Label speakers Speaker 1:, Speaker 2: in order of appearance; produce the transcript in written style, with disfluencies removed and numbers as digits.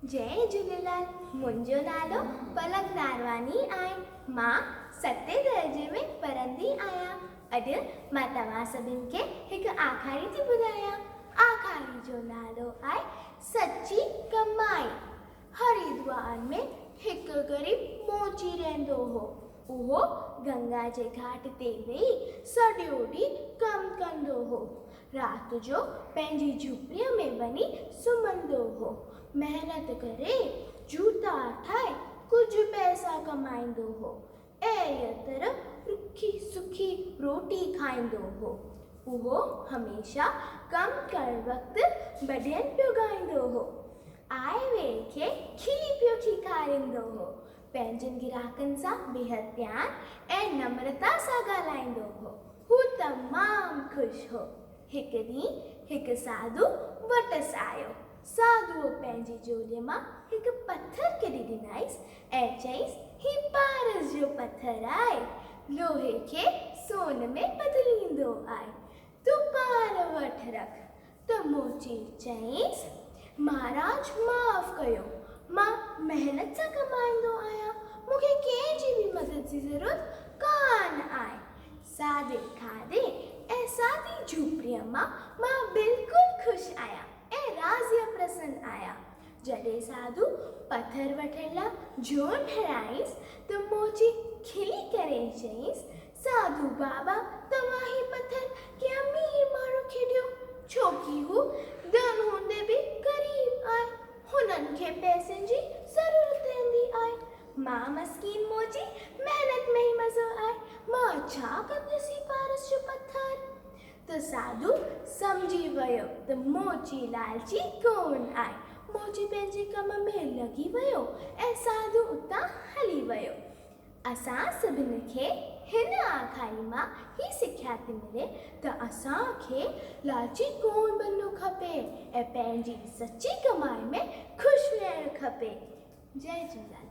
Speaker 1: जय झूलेलाल। मुंहिंजो नालो पलक नारवानी आहे। मां 7 दर्जे में पढ़ंदी आहियां। अॼु मां तव्हां सभिनि खे हिकु आखाणी थी ॿुधायां। आखाणी जो नालो आहे सची कमाई। हरिद्वार में हिकु ग़रीब मोची रहंदो हो। उहो गंगा जे घाट ते वेही सॼो ॾींहुं कमु कंदो हो। राति जो पंहिंजी झूपड़ीअ में वञी सुम्हंदो हो। मेहनत करे जूता ठाहे कुझु पैसा कमाईंदो हो ऐं तरह रुखी सुखी रोटी खाईंदो हो। उहो हमेशा कमु करणु वक़्तु भॼन पियो ॻाईंदो हो। आए वेए खे खिली पियो खिखारींदो हो। पंहिंजनि ग्राहकनि सां बेहद प्यार ऐं नम्रता सां ॻाल्हाईंदो हो। हू तमामु ख़ुशि हो। हिकु ॾींहुं हिकु साधू वटसि आयो। साधुअ पंहिंजी झोलीअ मां हिकु पथर कढी ॾिनईसि ऐं चयईसि, हीउ पारस जो पथर आहे। लोहे खे सोन में बदिलींदो आहे। तूं पाण वटि रख। त मोची चयईसि, महाराज माफ़ कयो, मां महिनत सां कमाईंदो आहियां। मूंखे कंहिंजी बि मदद जी ज़रूरत कान आहे। सादे खाधे ऐं सादी झूपड़ीअ मां बिल्कुलु ख़ुशि आहियां ऐं राज़ी प्रसन्न आहियां। जॾहिं साधू पथर वठण लाइ जोन ठहिराईंसि त मोची खिली करे चयईंसि, साधू बाबा, तव्हां ही पथर कंहिं अमीर माण्हू खे ॾियो, छोकी हू धन हूंदे बि ग़रीब आहे। हुननि खे पैसनि जी ज़रूरत रहंदी आहे। मां मस्कीन मोची, महिनत में ई मज़ो आहे। मां छा कंदसि पारस जो पथर? त साधू सम्झी वियो त मोची लालची कोन आहे। मोची पंहिंजे कम में लॻी वियो ऐं साधू उतां हली वियो। असां सभिनी खे हिन आखाणी मां ही सिख्या थी मिले त असांखे लालची कोन बणणो खपे ऐं पंहिंजी सची कमाई में ख़ुशि रहणु खपे। जय झूलेलाल।